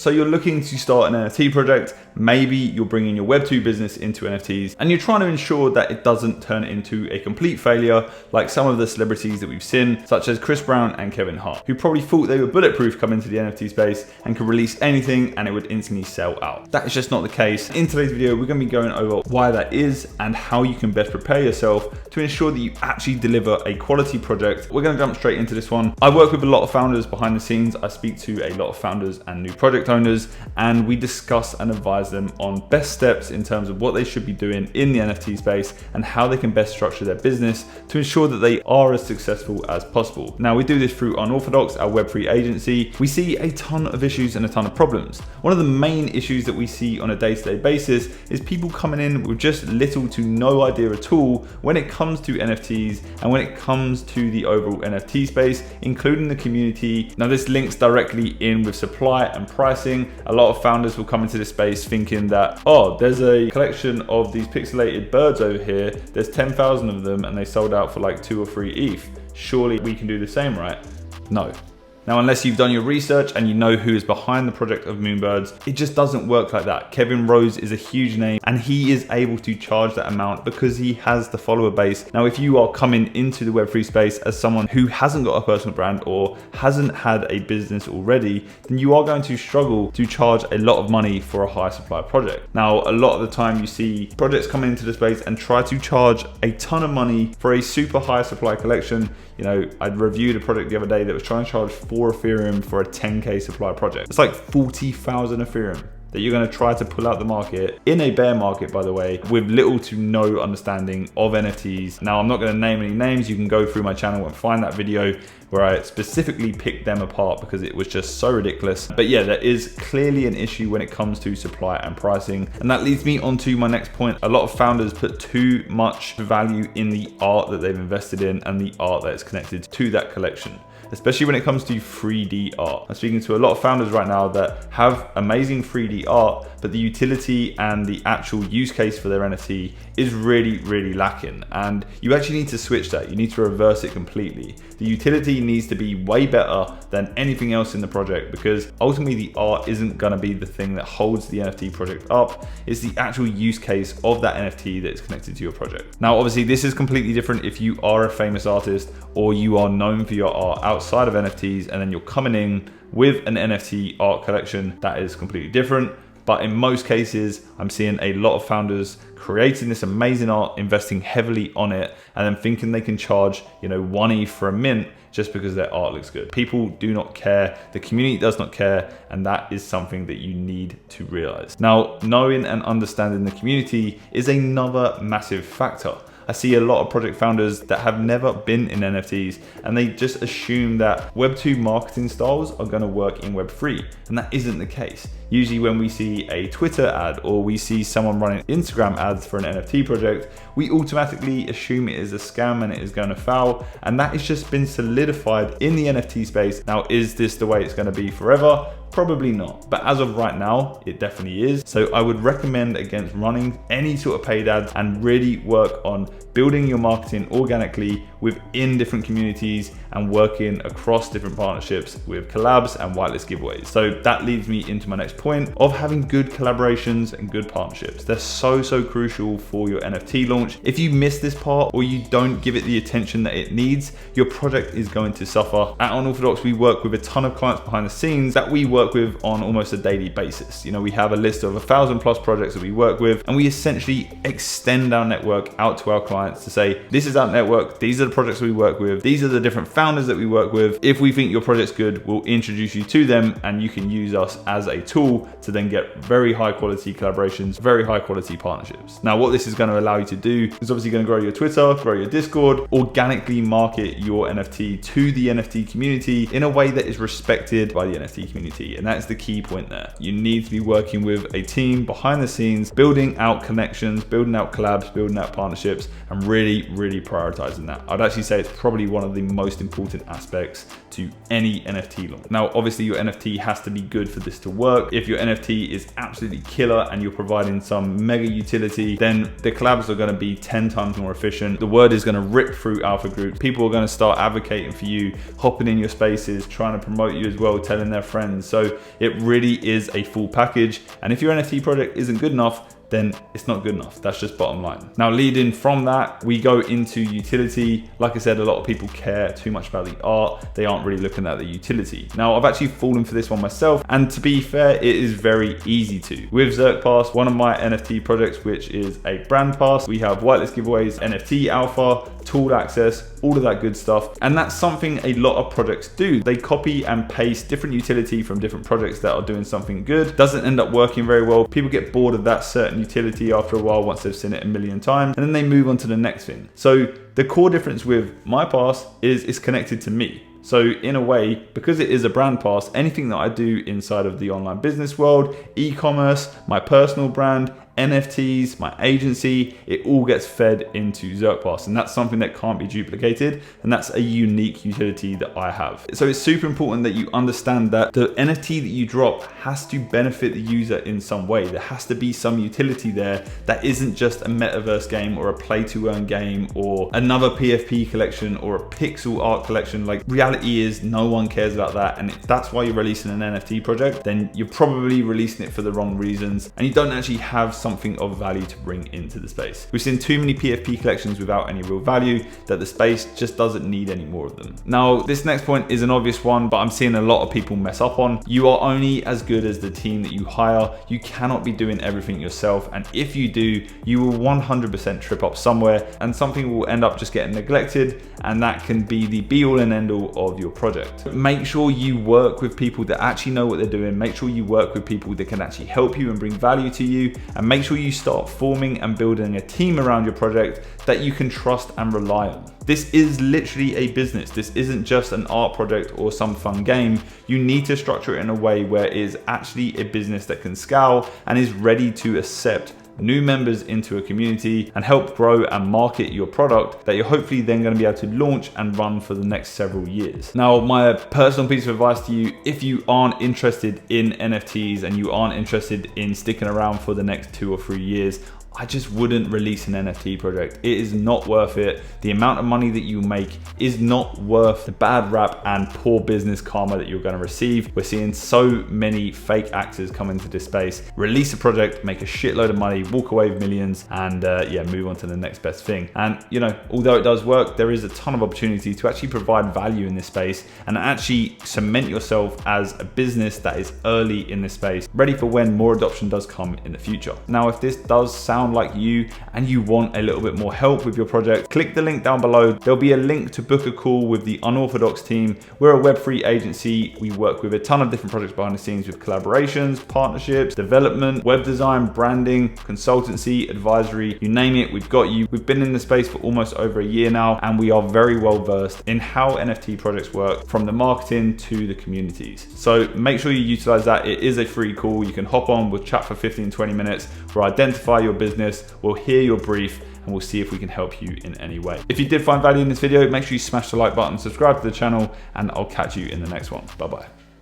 So you're looking to start an NFT project, maybe you're bringing your Web2 business into NFTs, and you're trying to ensure that it doesn't turn into a complete failure like some of the celebrities that we've seen, such as Chris Brown and Kevin Hart, who probably thought they were bulletproof coming into the NFT space and could release anything and it would instantly sell out. That is just not the case. In today's video, we're going to be going over why that is and how you can best prepare yourself to ensure that you actually deliver a quality project. We're going to jump straight into this one. I work with a lot of founders behind the scenes. I speak to a lot of founders and new project owners, and we discuss and advise them on best steps in terms of what they should be doing in the NFT space and how they can best structure their business to ensure that they are as successful as possible. Now, we do this through Unorthodox, our Web3 agency. We see a ton of issues and a ton of problems. One of the main issues that we see on a day-to-day basis is people coming in with just little to no idea at all when it comes to NFTs and when it comes to the overall NFT space, including the community. Now, this links directly in with supply and pricing. A lot of founders will come into this space thinking that, oh, there's a collection of these pixelated birds over here, there's 10,000 of them and they sold out for like 2 or 3 ETH. Surely we can do the same, right? No. Now, unless you've done your research and you know who is behind the project of Moonbirds, it just doesn't work like that. Kevin Rose is a huge name and he is able to charge that amount because he has the follower base. Now, if you are coming into the Web3 space as someone who hasn't got a personal brand or hasn't had a business already, then you are going to struggle to charge a lot of money for a high supply project. Now, a lot of the time you see projects come into the space and try to charge a ton of money for a super high supply collection. You know, I reviewed a project the other day that was trying to charge 4 Ethereum for a 10K supply project. It's like 40,000 Ethereum that you're going to try to pull out the market in a bear market, by the way, with little to no understanding of NFTs. Now, I'm not going to name any names. You can go through my channel and find that video where I specifically picked them apart because it was just so ridiculous. But yeah, there is clearly an issue when it comes to supply and pricing. And that leads me on to my next point. A lot of founders put too much value in the art that they've invested in and the art that is connected to that collection, especially when it comes to 3D art. I'm speaking to a lot of founders right now that have amazing 3D art, but the utility and the actual use case for their NFT is really, really lacking. And you actually need to switch that. You need to reverse it completely. The utility needs to be way better than anything else in the project, because ultimately the art isn't gonna be the thing that holds the NFT project up. It's the actual use case of that NFT that is connected to your project. Now, obviously this is completely different if you are a famous artist or you are known for your art outside of NFTs and then you're coming in with an NFT art collection. That is completely different. But in most cases, I'm seeing a lot of founders creating this amazing art, investing heavily on it, and then thinking they can charge, you know, 1 ETH for a mint just because their art looks good. People do not care. The community does not care. And that is something that you need to realize. Now, knowing and understanding the community is another massive factor. I see a lot of project founders that have never been in NFTs and they just assume that Web2 marketing styles are going to work in Web3, and that isn't the case. Usually when we see a Twitter ad or we see someone running Instagram ads for an NFT project, we automatically assume it is a scam and it is going to fail, and that has just been solidified in the NFT space. Now, is this the way it's going to be forever? Probably not, but as of right now, it definitely is. So I would recommend against running any sort of paid ads and really work on building your marketing organically within different communities and working across different partnerships with collabs and whitelist giveaways. So that leads me into my next point of having good collaborations and good partnerships. They're so crucial for your NFT launch. If you miss this part or you don't give it the attention that it needs, your project is going to suffer. At Unorthodox, we work with a ton of clients behind the scenes that we work with on almost a daily basis. You know, we have a list of 1,000+ projects that we work with, and we essentially extend our network out to our clients to say, this is our network, these are the projects we work with, these are the different founders that we work with. If we think your project's good, we'll introduce you to them and you can use us as a tool to then get very high quality collaborations, very high quality partnerships. Now, what this is going to allow you to do is obviously going to grow your Twitter, grow your Discord, organically market your NFT to the NFT community in a way that is respected by the NFT community. And that's the key point there. You need to be working with a team behind the scenes, building out connections, building out collabs, building out partnerships, and really prioritizing that. I I'd actually say it's probably one of the most important aspects to any NFT launch. Now, obviously your NFT has to be good for this to work. If your NFT is absolutely killer and you're providing some mega utility, then the collabs are going to be 10 times more efficient. The word is going to rip through alpha groups. People are going to start advocating for you, hopping in your spaces, trying to promote you as well, telling their friends. So it really is a full package. And if your NFT project isn't good enough, then it's not good enough. That's just bottom line. Now, leading from that, we go into utility. Like I said, a lot of people care too much about the art. They aren't really looking at the utility. Now, I've actually fallen for this one myself. And to be fair, it is very easy to. With Zerk Pass, one of my NFT projects, which is a brand pass, we have whitelist giveaways, NFT alpha, tool access, all of that good stuff. And that's something a lot of projects do. They copy and paste different utility from different projects that are doing something good. Doesn't end up working very well. People get bored of that certain utility after a while once they've seen it a million times, and then they move on to the next thing. So the core difference with my pass is it's connected to me. So in a way, because it is a brand pass, anything that I do inside of the online business world, e-commerce, my personal brand, NFTs, my agency, it all gets fed into Zerk Pass, and that's something that can't be duplicated, and that's a unique utility that I have. So it's super important that you understand that the NFT that you drop has to benefit the user in some way. There has to be some utility there that isn't just a metaverse game or a play to earn game or another PFP collection or a pixel art collection. Like, reality is no one cares about that, and if that's why you're releasing an NFT project, then you're probably releasing it for the wrong reasons, and you don't actually have something of value to bring into the space. We've seen too many PFP collections without any real value that the space just doesn't need any more of them. Now, this next point is an obvious one, but I'm seeing a lot of people mess up on. You are only as good as the team that you hire. You cannot be doing everything yourself, and if you do, you will 100% trip up somewhere, and something will end up just getting neglected, and that can be the be all and end all of your project. Make sure you work with people that actually know what they're doing. Make sure you work with people that can actually help you and bring value to you, and make sure you start forming and building a team around your project that you can trust and rely on. This is literally a business. This isn't just an art project or some fun game. You need to structure it in a way where it is actually a business that can scale and is ready to accept new members into a community and help grow and market your product that you're hopefully then going to be able to launch and run for the next several years. Now, my personal piece of advice to you, if you aren't interested in NFTs and you aren't interested in sticking around for the next 2 or 3 years, I just wouldn't release an NFT project. It is not worth it. The amount of money that you make is not worth the bad rap and poor business karma that you're going to receive. We're seeing so many fake actors come into this space, release a project, make a shitload of money, walk away with millions, and yeah, move on to the next best thing. And you know, although it does work, there is a ton of opportunity to actually provide value in this space and actually cement yourself as a business that is early in this space, ready for when more adoption does come in the future. Now, if this does sound like you and you want a little bit more help with your project, click the link down below. There'll be a link to book a call with the Unorthodox team. We're a Web3 agency. We work with a ton of different projects behind the scenes with collaborations, partnerships, development, web design, branding, consultancy, advisory, you name it, we've got you. We've been in the space for almost over a year now, and we are very well versed in how NFT projects work, from the marketing to the communities. So make sure you utilize that. It is a free call. You can hop on, we'll chat for 15-20 minutes. We'll identify your business, we'll hear your brief, and we'll see if we can help you in any way. If you did find value in this video, make sure you smash the like button, subscribe to the channel, and I'll catch you in the next one. Bye-bye.